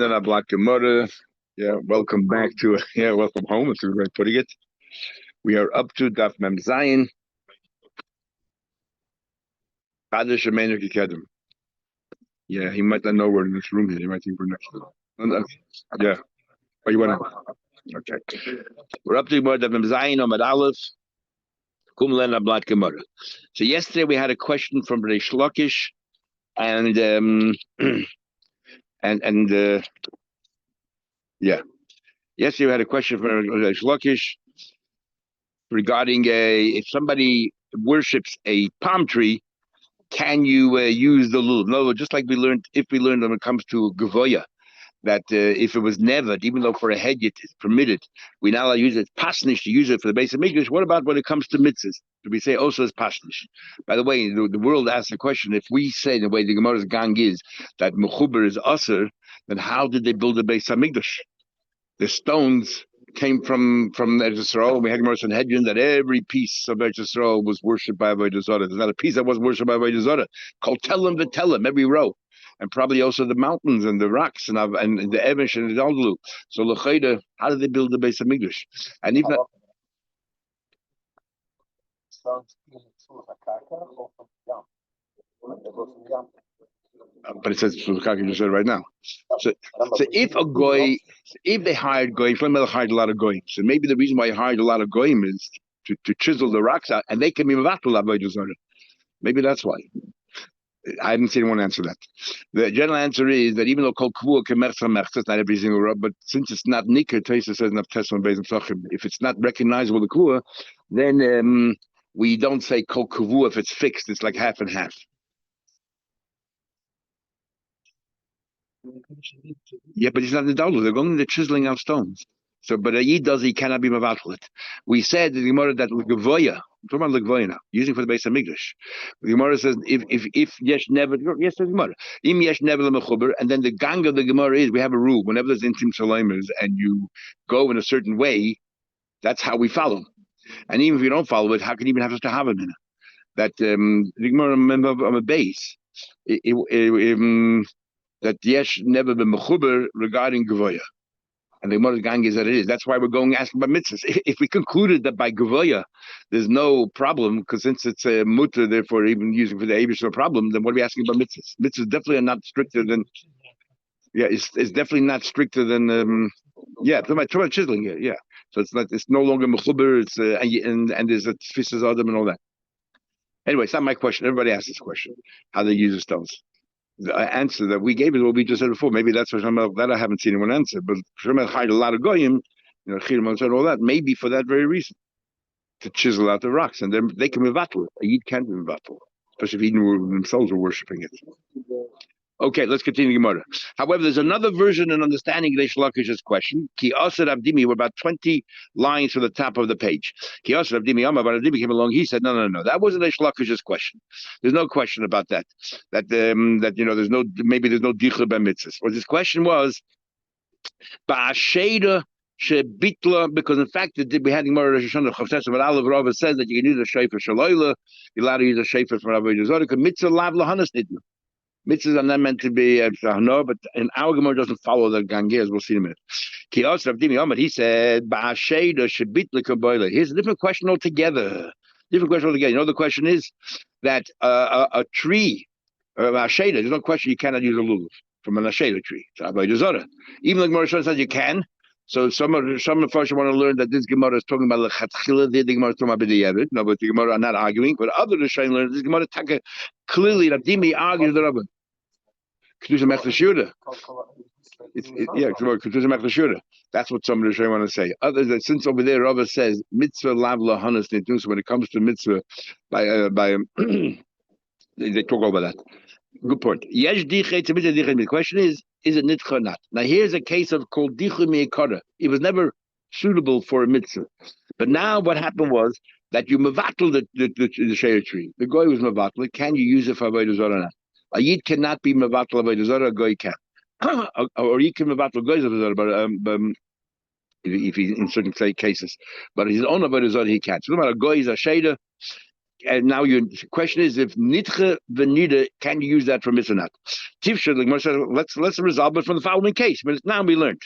Then I block your mother. Yeah, welcome back to welcome home. That's a good way of putting it. We are up to Daf Mem Zayin. Chadash Shemeinu Kikedem. Yeah, he might not know we're in this room here. He might think we're next to him. Yeah. Oh, you want to? Okay. We're up to Daf Mem Zayin Omad Aleph. Kum Len Ablat Gemara. So yesterday we had a question from Reish Lakish, and yeah. Yesterday we had a question from Reish Lakish regarding if somebody worships a palm tree, can you use the lulav? No, just like we learned when it comes to gavoya, that if it was never, even though for a head it is permitted, we now use it pasnish to use it for the base of English. What about when it comes to mitzvahs? Do we say also as pasnish? By the way, the world asks the question: if we say the way the Gemara's gang is that mechuber is aser, then how did they build the base of English? The stones came from Eretz Yisrael. We had Gemara Sanhedrin that every piece of Eretz Yisrael was worshipped by Avodah Zarah. There's not a piece that wasn't worshipped by Avodah Zarah. Called tell them every row, and probably also the mountains and the rocks and the Evish and the Aldlu. So L'chayda, how did they build the base of English? And even but it says Sulkaki just said right now. So if they hired goyim, Shlomo hired a lot of goyim. So maybe the reason why he hired a lot of goyim is to chisel the rocks out, and they can be mevatel avodah zarah. Maybe that's why. I haven't seen anyone answer that. The general answer is that even though kol kavua kemercha not every single row, but since it's not nikar, Taisa says in Testament Beis Tzachim, if it's not recognizable the kavua, then we don't say kol kavua if it's fixed. It's like half and half. Yeah, but he's not the Dalu. They're going to chiseling out stones. So, but a Yid does, he cannot be Mavatal it. We said in the Gemara that L'Gevoya, I'm talking about L'Gevoya now, using for the base of Migdash. The Gemara says, if Yesh never, yes, the Gemara, Im Yesh never L'Mechuber, and then the gang of the Gemara is, we have a rule, whenever there's Intim Shalimers and you go in a certain way, that's how we follow. And even if you don't follow it, how can you even have such a Havamina? That the Gemara, remember, on a base, that Yesh never been mechuber regarding Gavoya. And the Gemara's gang is that it is. That's why we're going asking about mitzvahs. If we concluded that by Gavoya there's no problem, because since it's a mutter, therefore even using for the Abish no problem, then what are we asking about mitzvahs? Mitzvahs definitely are not stricter than, it's definitely not stricter than, talking about chiseling here, yeah. So it's no longer mechuber, it's, and there's a tfisas adam and all that. Anyway, it's not my question. Everybody asks this question, how they use the stones. The answer that we gave is what we just said before. Maybe that's what that I haven't seen anyone answer. But Shemel hired a lot of goyim, Chirman said all that. Maybe for that very reason, to chisel out the rocks, and then they can be vatal. A Yid can't be vatal, especially if Eden themselves were worshiping it. Okay, let's continue Gemara. However, there's another version and understanding Reish Lakish's question. Ki Asad Abdimi, we're about 20 lines from the top of the page. Ki Asad Abdimi, but Abdimi came along. He said, no. That wasn't Reish Lakish's question. There's no question about that. That there's no dichla b'mitzvahs. What his question was, ba'asheda shebitla, because in fact we had Gemara Rosh Hashanah Chavtes, but Aleph Rava says that you can use a shayfer shaloila, you're allowed to use a shayfer for Avodah Zarah, because mitzvah lav lahanas nidnu. Mitzvahs are not meant to be no, but in our Gemara doesn't follow the gangias. We'll see in a minute. He said, here's a different question altogether. You know, the question is that a tree, asheda, there's no question you cannot use a lulav from an asheda tree. Even the Gemara says you can. So some of us want to learn that this Gemara is talking about lechatchila. The Gemara is talking about b'diavad. No, but the Gemara are not arguing. But others are trying to learn this Gemara clearly. Rabdimi argues the Rabban. Kedusha mechlashuda. Kedusha mechlashuda. That's what some of the Rishonim want to say. Others that since over there Rabba says mitzvah lav lahanas nitnus. When it comes to mitzvah, by they talk over that. Good point. Yesh dichet to mitzvah dichet. The question is it nitcha or not? Now here's a case of called dichu meikara. It was never suitable for a mitzvah, but now what happened was that you mevatel the shayah tree. The goy was mevatel. Can you use it for avodah zarah or not? A yid cannot be mevatel avodah zarah. A goy can, or you can mevatel goy's avodah zarah, but if he's in certain cases, but his own avodah zarah he can't. So no matter goy is a shayah. And now your question is if nitche v'nida, can you use that for mitzvah or not? Let's resolve it from the following case. But now we learned.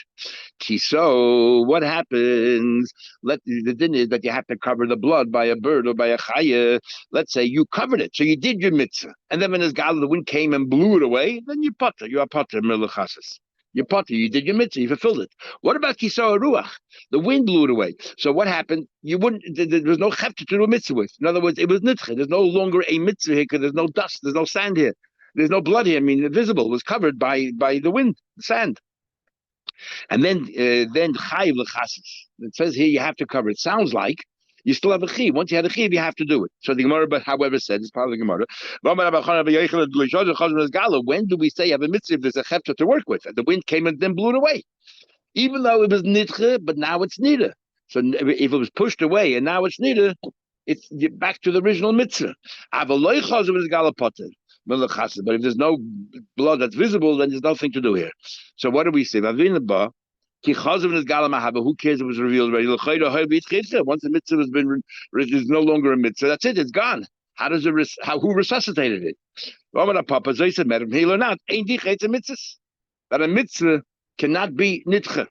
So what happens? The thing is that you have to cover the blood by a bird or by a chaya. Let's say you covered it, so you did your mitzvah, and then when the wind came and blew it away, then you potter. You are potter melachasas. You potter. You did your mitzvah. You fulfilled it. What about kiso ruach? The wind blew it away. So what happened? You wouldn't. There was no chefta to do a mitzvah with. In other words, it was nitche. There's no longer a mitzvah here because there's no dust. There's no sand here. There's no blood here. I mean, visible. It was covered by the wind, the sand. And then chayiv lechasis. It says here you have to cover it. Sounds like you still have a chiv. Once you have a chiv, you have to do it. So the Gemara, but however, said it's part of the Gemara. When do we say you have a mitzvah if there's a chefta to work with? The wind came and then blew it away. Even though it was nitche, but now it's nida. So if it was pushed away and now it's nida, it's back to the original mitzvah. But if there's no blood that's visible, then there's nothing to do here. So what do we say? Who cares if it was revealed already? Once the mitzvah has been, there's no longer a mitzvah. That's it. It's gone. How does it? Who resuscitated it? Papa said, "Madam, heal or not? Ain't it's a mitzvah. That a mitzvah cannot be nitche."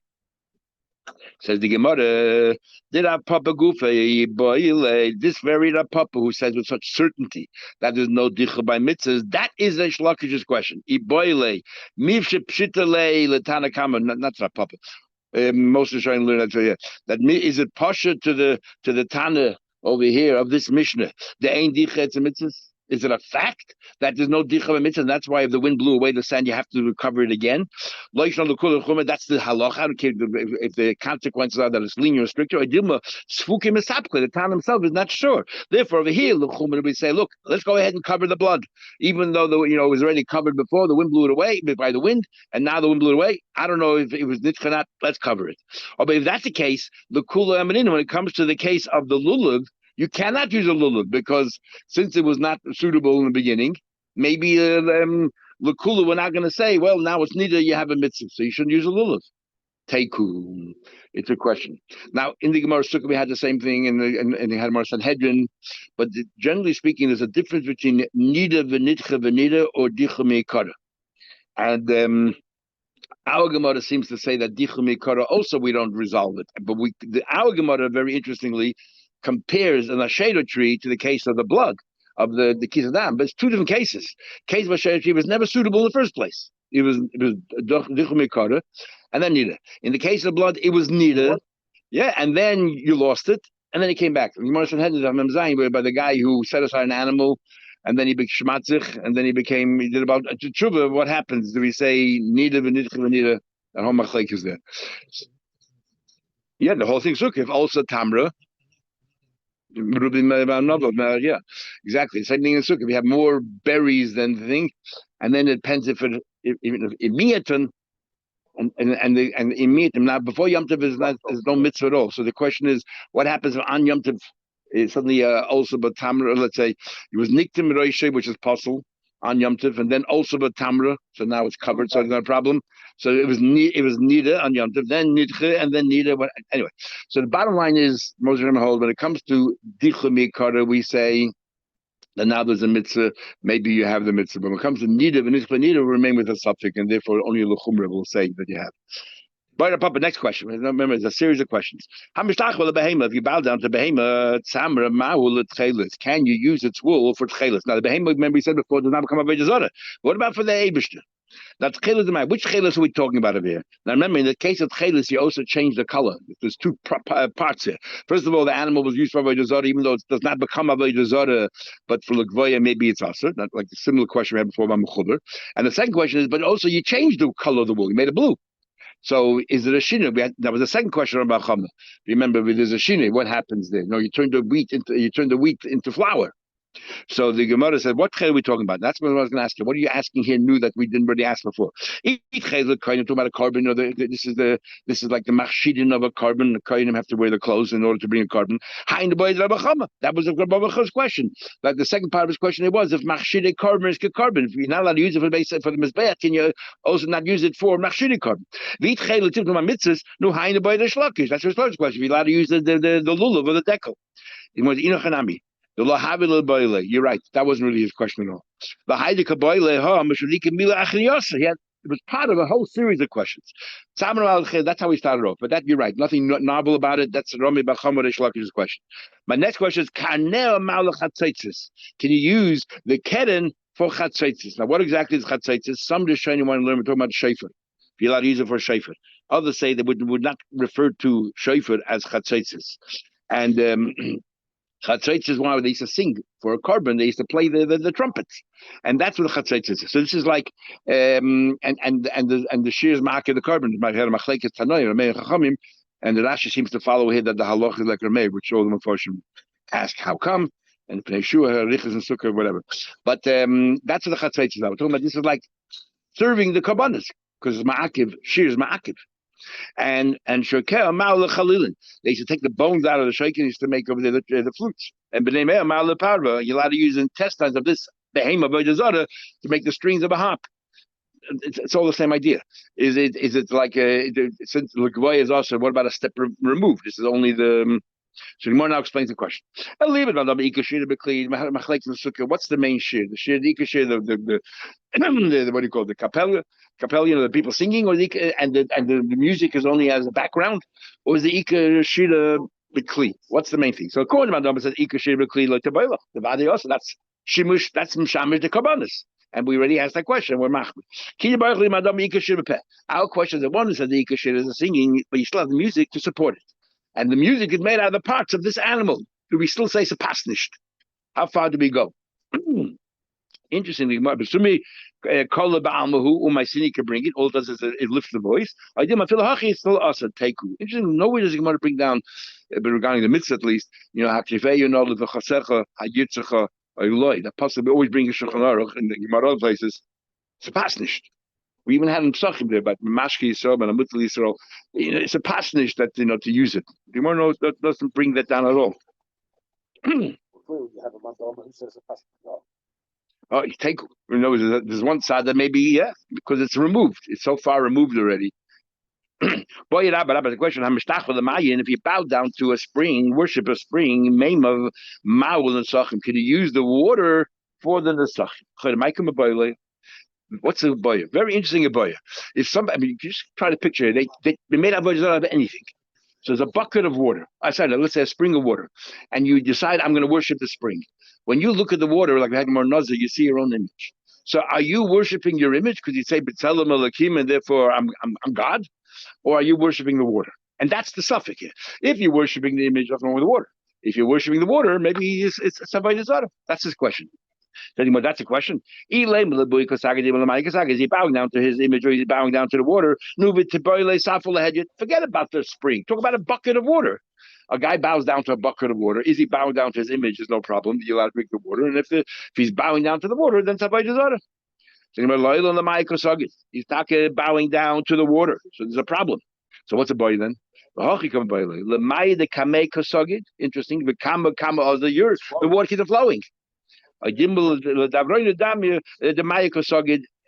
Says the Gemara, did our Papa Gufa, this very Papa who says with such certainty that there's no dicha by mitzvahs, that is a shlakish's question. Iboile, mivshe pshitale letana kama, not Papa. Most are trying to learn that is it pasha to the Tana over here of this Mishnah? The ain't dicha it's a mitzvah. Is it a fact that there's no dicha mitzvah, and that's why if the wind blew away the sand, you have to recover it again? That's the halacha. If the consequences are that it's linear or stricter, the town himself is not sure. Therefore, over here, we say, look, let's go ahead and cover the blood, even though it was already covered before. The wind blew it away by the wind, and now the wind blew it away. I don't know if it was nitcha or not. Let's cover it. But if that's the case, the kula amanin, when it comes to the case of the lulav, you cannot use a lulav because since it was not suitable in the beginning, maybe Lakula we're not going to say, well, now it's neither you have a mitzvah, so you shouldn't use a lulav. Teiku. It's a question. Now, in the Gemara Sukkah, we had the same thing in the Hadmar Sanhedrin, but generally speaking, there's a difference between nida v'nitcha v'nida or dicha meikara. And our Gemara seems to say that dicha meikara also we don't resolve it. But our Gemara, very interestingly, compares an ashera tree to the case of the blood of the kisadam, but it's two different cases. Case of ashera tree was never suitable in the first place. It was dichumikara, and then nida. In the case of blood, it was nida, yeah, and then you lost it, and then it came back. Where by the guy who set aside an animal, and then he became shmatzich, and then he did about tshuva. What happens? Do we say nida v'nida? And how much is there? Yeah, the whole thing's if also tamra. Yeah, exactly. Same thing in Sukkah. If you have more berries than the thing, and then it depends if imiatan and imiatan. Now, before Yom Tov there's no mitzvah at all. So the question is, what happens if on Yom Tov suddenly also batamra? Let's say it was niktim roishe, which is possible on Yom Tov, and then also batamra. So now it's covered, so it's not a problem. So it was nida on Yom Tov, then nidche, and then nida. Anyway, so the bottom line is, most of them hold, when it comes to dicha mikara, we say that now there's a mitzvah, maybe you have the mitzvah. But when it comes to nida, we remain with a suffix, and therefore only a luchumra will say that you have. But Papa, next question. Remember, it's a series of questions. If you bow down to behema, can you use its wool for tchelis? Now, the behema, remember we said before, does not become Avodah Zarah. What about for the Eibishter? That's tchelis. Which tchelis are we talking about over here? Now, remember, in the case of tchelis, you also change the color. There's two parts here. First of all, the animal was used for Avodah Zarah, even though it does not become Avodah Zarah, but for L'Gvoya, maybe it's also. Not like the similar question we had before about Mechuber. And the second question is, but also you changed the color of the wool. You made it blue. So is it a shina? That was the second question about Chama. Remember, if there's a shina, what happens there? No, you turn the wheat into flour. So the Gemara said, what chayil are we talking about? That's what I was going to ask you. What are you asking here new that we didn't already ask before? Each chayil talking about a carbon, or this is like the machshidin of a carbon. The kohenim have to wear the clothes in order to bring a carbon. That was Rabbi Cha's question. Like the second part of his question, it was if machshidin carbon is carbon. If you're not allowed to use it for the mizbeach, can you also not use it for machshidin carbon? Each chayil talking about mitzvahs. No hainu by the shlakish. That's his first question. If you're allowed to use the lulav or the decal. It was inochanami. The lahavil boile. You're right. That wasn't really his question at all. The haidika boile ha mashulika mila achriyasa. He had it was part of a whole series of questions. That's how we started off. But that you're right. Nothing novel about it. That's Rami Bachamar Shlakish's question. My next question is Kaneh Malach Chatzaitzis. Can you use the keren for chatzaitzis? Now, what exactly is chatzaitzis? Some Rishonim want to learn. We're talking about shofar. You're allowed to use it for shofar. Others say they would not refer to shofar as chatzaitzis. And chatzaitzis is why they used to sing for a korban. They used to play the trumpets, and that's what the chatzaitzis is. So this is like and the shears mark of the korban. My head machlekes tanoim Ramei Chachamim, and the Rashi seems to follow here that the halach is like Ramei, which all the Mefarshim ask how come, and Pnei Shua, Riches and Sukkah, whatever. But that's what the chatzaitzis are. We're talking about this is like serving the korbanos because it's ma'akiv, shears ma'akiv. And shoker ma'al chalilin. They used to take the bones out of the shaker and used to make over there the flutes. And b'nei me'al ma'al parva. You're allowed to use intestines of this behemoth of Avodah Zarah to make the strings of a harp. It's all the same idea. Is it like since the Gvoya is also what about a step removed? This is only the. So the Gemara now explains the question. I'll leave it. What's the main shir? The shir, the ikar shir, the what do you call it? The capella, the people singing, or the music is only as a background, or is the ikar shir b'kli? What's the main thing? So according to Madam, it says ikar shir b'kli like the vadi also. That's shimush. That's mshamish the korbanos. And we already asked that question. We're machmir. Our question is the one who said the ikar shir is the singing, but you still have the music to support it. And the music is made out of the parts of this animal. Do we still say sepasnished? How far do we go? Interestingly, Basumi Kola Ba'almahu Umaisini can bring it. All it does is it lifts the voice. I did my Philahachi is still us at Teku. Interesting, nowhere does the Gemara bring down, but regarding the mitzvah at least, Hakifei, the Chasecha, Hayitzacha, Ayloi. That possibly always bring a Shulchan Aruch in the Gemara places. Sepasnished. We even had in Psachim there, but Mashki Yisrael and Amutal Yisrael, it's a pasnish that to use it. The Gemara knows that doesn't bring that down at all. You have a Mandama who says a pasnish. Oh, you take there's one side that maybe because it's removed. It's so far removed already. Boy, the question: if you bow down to a spring, worship a spring, name of Ma'ul and Sachim, can you use the water for the Nesachim? What's a boya? Very interesting a boya. If you just try to picture it, they made Avodah Zarah out of anything. So there's a bucket of water. Let's say a spring of water, and you decide I'm going to worship the spring. When you look at the water, like Hagmar Nazir, you see your own image. So are you worshiping your image because you say B'Tselem Elokim and therefore I'm God, or are you worshiping the water? And that's the suffix here. If you're worshiping the image, nothing wrong with the water. If you're worshiping the water, maybe it's Avodah Zarah. That's his question. That's a question. Is he bowing down to his image or is he bowing down to the water? Forget about the spring. Talk about a bucket of water. A guy bows down to a bucket of water. Is he bowing down to his image? There's no problem. You're allowed to drink the water. And if he's bowing down to the water, then it's Avodah Zarah. He's not bowing down to the water. So there's a problem. So what's a boy then? Interesting. The water keeps flowing.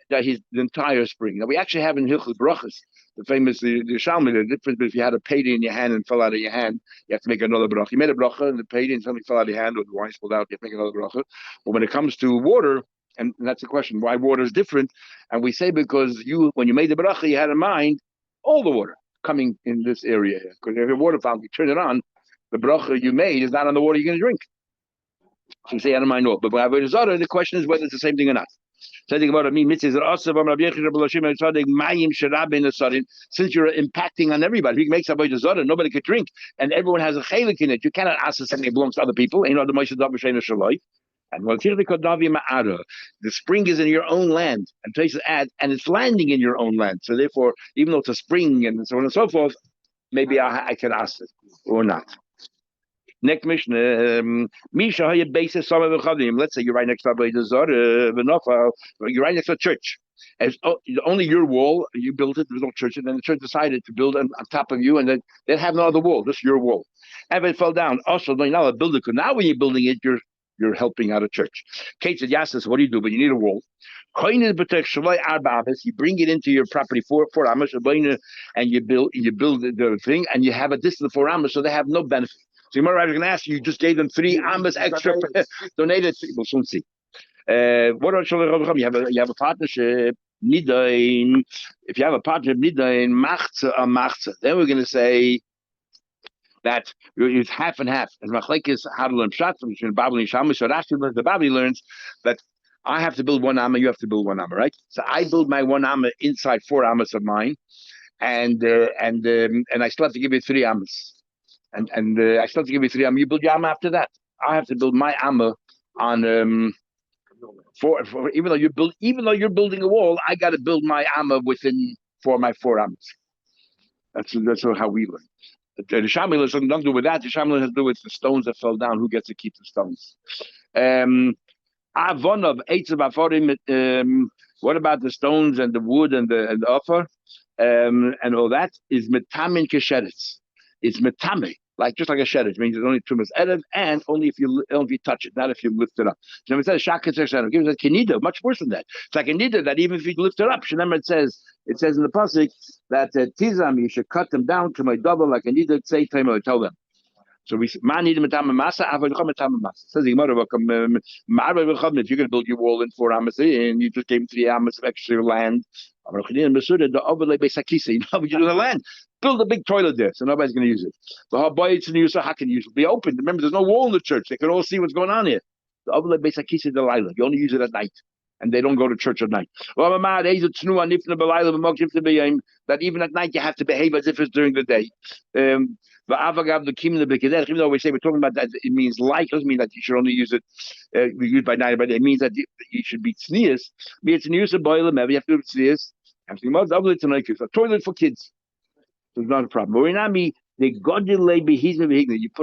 That he's the entire spring. Now we actually have in Hilchos Brachos, the famous the Shalmi, the difference if you had a payday in your hand and fell out of your hand, you have to make another bracha. You made a bracha and the payday and something fell out of your hand or the wine spilled out, you have to make another bracha. But when it comes to water, and that's the question, why water is different, and we say because when you made the bracha, you had in mind all the water coming in this area here. Because if your water fountain, you turn it on, the bracha you made is not on the water you're going to drink. So you say, I don't mind all. But by Avodah Zarah, the question is whether it's the same thing or not. Since you're impacting on everybody, if he makes Avodah Zarah, nobody could drink, and everyone has a chelik in it. You cannot ask something that belongs to other people. And the spring is in your own land, and places add, and it's landing in your own land. So therefore, even though it's a spring and so on and so forth, maybe I can ask it or not. Next Mishnah, let's say you're right next to Avodah Zarah, you're right next to a church. As only your wall, you built it, there was no church, and then the church decided to build on top of you, and then they'd have no other wall, just your wall. And if it fell down, also, no, you're not a builder, because now when you're building it, you're helping out a church. Kate said, yes, what do you do? But you need a wall. You bring it into your property for amos, and you build the thing, and you have a distance of 4 amos, so they have no benefit. So Gemara is going to ask you just gave them 3 amas extra, donated. We'll soon see. What are you have a partnership? Nidain. If you have a partnership, Nidain machza a machza, then we're going to say that it's half and half. As machlekes how to learn pshat between Babel and Shammai. So the Babel learns that I have to build 1 amma, you have to build 1 amma, right? So I build my 1 amma inside 4 ammas of mine, and I still have to give you 3 ammas, and I still have to give you 3 amma. You build your amma after that. I have to build my amma on for even though you're building a wall, I got to build my amma within my 4 ammas. That's how we learn. The Shammai has nothing to do with that. The Shammai has to do with the stones that fell down. Who gets to keep the stones? What about the stones and the wood and the offer and all that? Is metamin kesheretz. It's metame, just like a sheretz. It means it's only tumas erev, and only if you touch it, not if you lift it up. So it says shaketzer sheretz. Gives a kenida, much worse than that. It's like a nida that even if you lift it up, remember it says in the pasuk that tizam, you should cut them down to my double like a nida. Say time or tell them. So we man need metame masa, avodah metame masa. Says the Gemara, if you're going to build your wall in 4 amas and you just gave 3 amas of extra land, the overlay basakisa, what you do the land? Build a big toilet there, so nobody's going to use it. The habayits and use how can you use it? Be open. Remember, there's no wall in the church; they can all see what's going on here. The overlay basakisa the lila. You only use it at night, and they don't go to church at night. That even at night you have to behave as if it's during the day. Even though we say we're talking about that, it means light doesn't mean that you should only use it used by night, but it means that you should be tznius. Be it tznius or boiler, maybe you have to do tznius. A toilet for kids. It's not a problem. You put a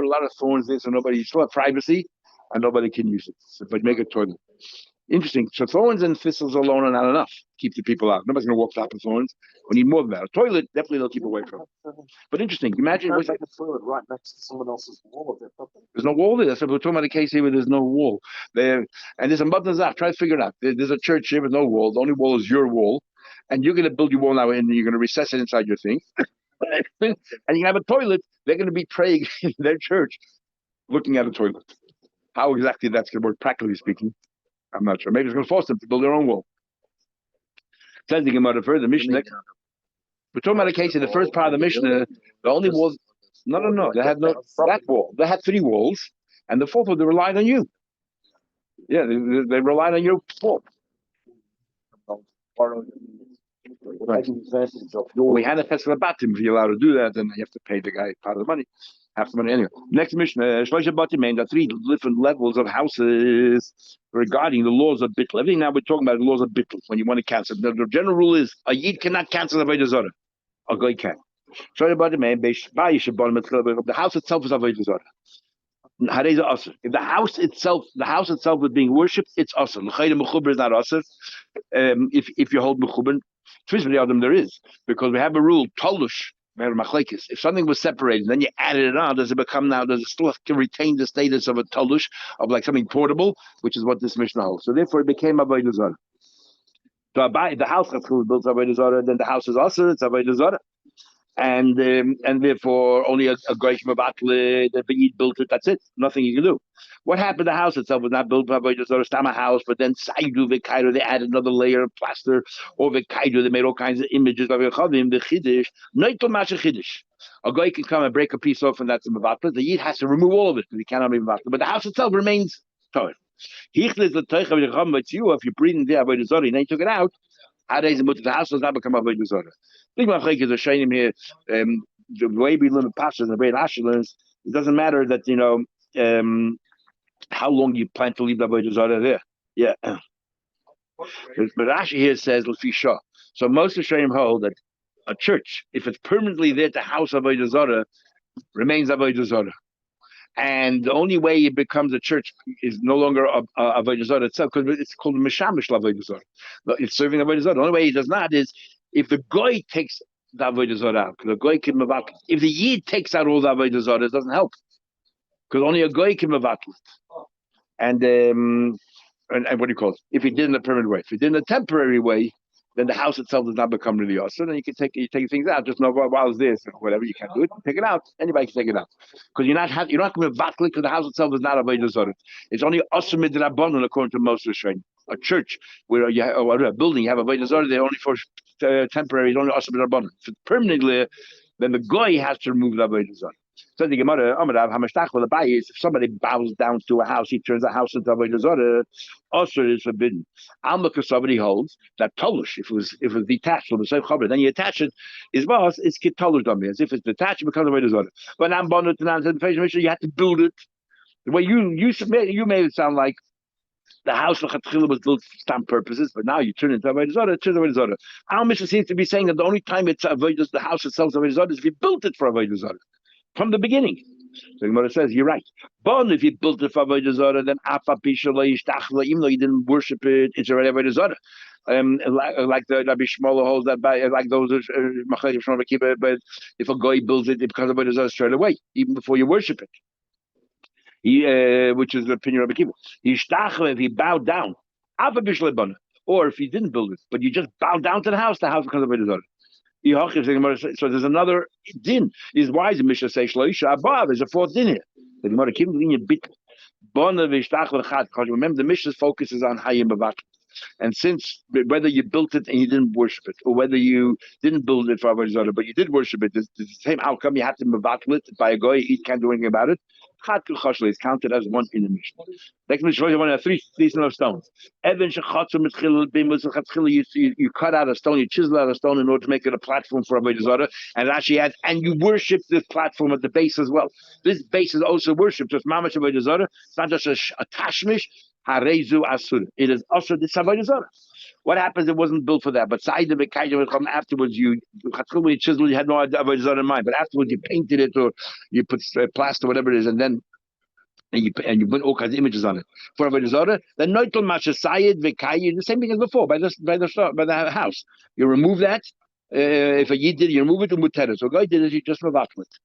lot of thorns in, so you still have privacy, and nobody can use it. But make a toilet. Interesting. So thorns and thistles alone are not enough to keep the people out. Nobody's going to walk top of thorns. We need more than that. A toilet, definitely they'll keep away from. But interesting. Imagine it's like a toilet right next to someone else's wall of their property. There's no wall there. That's what we're talking about a case here where there's no wall. And there's a Avodah Zarah. Try to figure it out. There's a church here with no wall. The only wall is your wall. And you're going to build your wall now and you're going to recess it inside your thing. And you have a toilet. They're going to be praying in their church looking at a toilet. How exactly that's going to work, practically speaking, I'm not sure. Maybe it's going to force them to build their own wall. Says the Gemara further, Mishnah. We're talking about a case in the first part of the Mishnah. The only walls. No. They had that wall. They had 3 walls, and the 4th one they relied on you. Yeah, they relied on your wall. Right. We had a festival about him. If you're allowed to do that, then you have to pay the guy part of the money. Half the money anyway. Next mission, the 3 different levels of houses regarding the laws of bittul. Everything now we're talking about the laws of bittul. When you want to cancel, the general rule is a yid cannot cancel Avodah Zarah. A guy can. The house itself is Avodah Zarah. If the house itself is being worshipped, it's asr. L'chayda mechuber is not asr. If you hold mechuber, there is, because we have a rule tolush. If something was separated, then you added it on, does it still have to retain the status of a tolush, of like something portable, which is what this Mishnah holds. So therefore it became Avodah Zarah. So the house that's built Avodah Zarah, then the house is asr, it's Avodah Zarah. And therefore only a Goy Mabatle, the Yid built it, that's it. Nothing you can do. What happened? The house itself was not built by Avodah Zarah, Stama house, but then Saidu Vekaidu, they added another layer of plaster, or Vekaidu, they made all kinds of images of Yechadim, the Chiddush, Noitul Masha Chiddush. A guy can come and break a piece off, and that's a Mabatle. The Yid has to remove all of it, because he cannot be Mabatle. But the house itself remains Torah. If you breathe in the Avodah Zarah, and then you took it out, the house does not become Avodah Zarah. Big Machlik is a shame here. The way we learn Pasha and the way Rashi learns, it doesn't matter that how long you plan to leave the Avodah Zarah there. Yeah, but Rashi here says Lefisha. So most of Shayim hold that a church, if it's permanently there to house Avodah Zarah, remains Avodah Zarah. And the only way it becomes a church is no longer Avodah Zarah itself, because it's called Mishamish Avodah Zarah. It's serving Avodah Zarah. The only way it does not is if the Goy takes the Avodah Zarah out. The Goy can mevatel. If the Yid takes out all the Avodah Zarah, it doesn't help, because only a Goy can mevatel it. And what do you call it? If he did in a permanent way, if he did in a temporary way, then the house itself does not become really awesome. Then you take things out. Just know while it's this or whatever, you can do it. Take it out. Anybody can take it out because you're not going to vatlik because the house itself is not Avodah Zarah. It's only awesome midrabanan according to most Rishonim. A church where you have, or a building you have Avodah Zarah, they're only for temporary. It's only awesome midrabanan. If it's permanently, then the goy has to remove the Avodah Zarah. So the Gemara, if somebody bows down to a house, he turns the house into Avodah Zarah. Also, it is forbidden. Because somebody holds that tolush, if it was detached from the same chaver, then you attach it. Is boss, it's tolush on me, as if it's detached, it becomes Avodah Zarah. But now, you have to build it. The way you made it sound like the house was built for some purposes, but now you turn it into Avodah Zarah. It turns Avodah Zarah. Our mission seems to be saying that the only time it's Avodah, the house itself is Avodah Zarah is if you built it for Avodah Zarah from the beginning. So Gemara says, you're right. But if you built it for Avodah Zarah, then even though you didn't worship it, it's already Avodah Zarah. Like the Rabbi Shmuel holds that by, like those but if a guy builds it, it becomes Avodah Zarah straight away, even before you worship it. Which is the opinion of Rabbi Kiva. If he bowed down, or if he didn't build it, but you just bowed down to the house becomes Avodah Zarah. So there's another din. Is why the Mishnah says Shloisha above. There's a fourth din here. The Gemara keeps the bit. Remember, the Mishnah's focus is on Hayim Bavat. And since whether you built it and you didn't worship it, or whether you didn't build it for Avodah Zarah, but you did worship it, it's the same outcome. You have to mevatel it by a goy. He can't do anything about it. Is counted as one in the Mishnah. Next Mishnah, one of three of stones. You cut out a stone, you chisel out a stone in order to make it a platform for Avodah Zarah, and it actually had, and you worship this platform at the base as well. This base is also worshipped. Just mamash Avodah Zarah. It's not just a tashmish. Harezu asur. It is also the Avodah Zarah. What happens? It wasn't built for that. But afterwards, you chiseled. You had no Avodah Zarah in mind. But afterwards, you painted it or you put plaster, whatever it is, and then you put all kinds of images on it for Avodah Zarah. Then noitel mashasayid v'kayid, the same thing as before by the house. You remove that. If a yid did, you remove it to mutera. So a guy did it, you just mevatel it.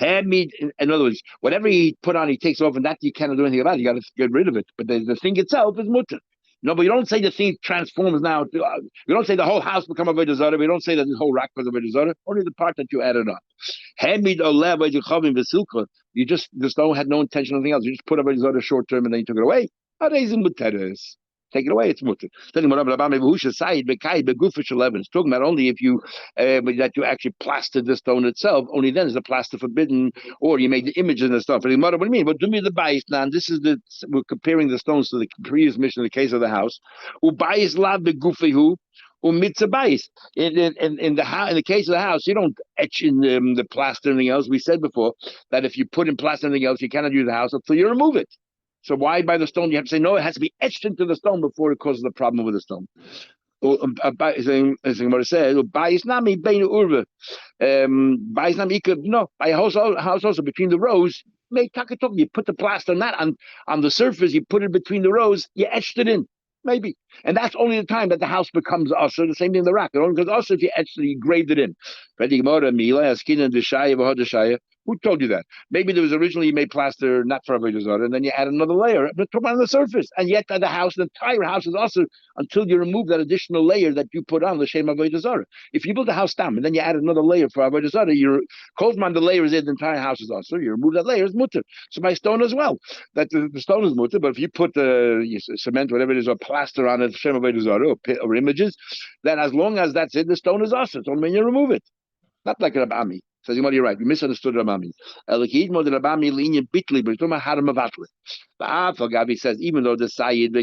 In other words, whatever he put on, he takes off, and that you cannot do anything about it. You got to get rid of it. But the thing itself is mutter. No, but you don't say the thing transforms now. You don't say the whole house become Avodah Zarah. We don't say that the whole rack was Avodah Zarah. Only the part that you added on. You just had no intention of anything else. You just put Avodah Zarah short term and then you took it away. Take it away, it's mutter. It's talking about only if you that you actually plastered the stone itself. Only then is the plaster forbidden, or you made the images and stuff. What do you mean? But do me the bayis now. This is we're comparing the stones to the previous mission in the case of the house. Ubayis lav the gufihu. In the case of the house, you don't etch in the plaster and anything else. We said before that if you put in plaster and anything else, you cannot use the house until you remove it. So why by the stone? You have to say no. It has to be etched into the stone before it causes a problem with the stone. As the Gemara says, no, by a house also between the rows. You put the plaster on the surface. You put it between the rows. You etched it in. Maybe. And that's only the time that the house becomes usher, the same thing in the rack. It only becomes usher if you actually engraved it in. Who told you that? Maybe there was originally you made plaster not for Avodah Zarah, and then you add another layer, but put on the surface. And yet the entire house is also until you remove that additional layer that you put on the Shem Avodah Zarah. If you build a house down and then you add another layer for Avodah Zarah, you're Kozman, the layer is in, the entire house is also. You remove that layer, it's mutter. So by stone as well. That the stone is mutter, but if you put cement, whatever it is, or plaster on it, Shem Avodah Zarah, or images, then as long as that's it, the stone is also. It's only when you remove it. Not like a Rabami. Says, you're right. You misunderstood Rabami. Gabi says, even though the Sayyid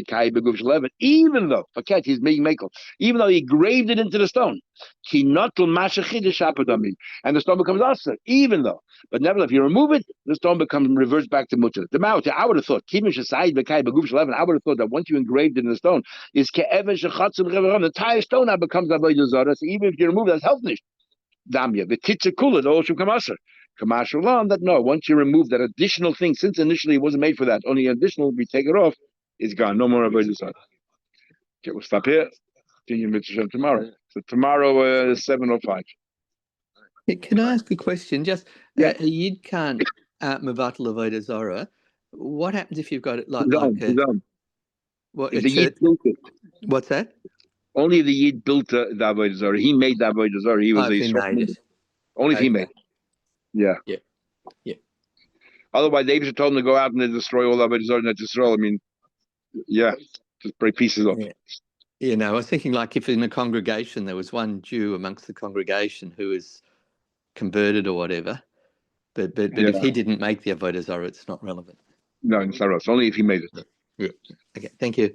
even though he's being makel, even though he graved it into the stone, and the stone becomes asr, even though. But nevertheless, if you remove it, the stone reverts back to mutter. I would have thought, I would have thought that once you engraved it in the stone, the entire stone now becomes Avodah Zarah. So even if you remove that's health nish. Damya, the kitzer kula, the oshum kamasher. Kamasher long that no, once you remove that additional thing, since initially it wasn't made for that, only additional, we take it off, it's gone. No more Avodah Zarah. Okay, we'll stop here. Continue mitzvah tomorrow. So tomorrow, 7:05. Can I ask a question? Just a yid can't mevatel Avodah Zarah. What happens if you've got it like What? What's that? Only if the Yid built the Avodah Zarah. He made the Avodah Zarah. He was if a he made it. only if he made Okay. it. Yeah. Yeah. Yeah. Otherwise, they should told him to go out and destroy all the Avodah Zarah, not destroy. I mean, yeah, just break pieces up. Yeah. You know, I was thinking like if in a congregation there was one Jew amongst the congregation who was converted or whatever, but if he didn't make the Avodah Zarah, it's not relevant. No, it's not us. Only if he made it. Yeah. Okay, thank you.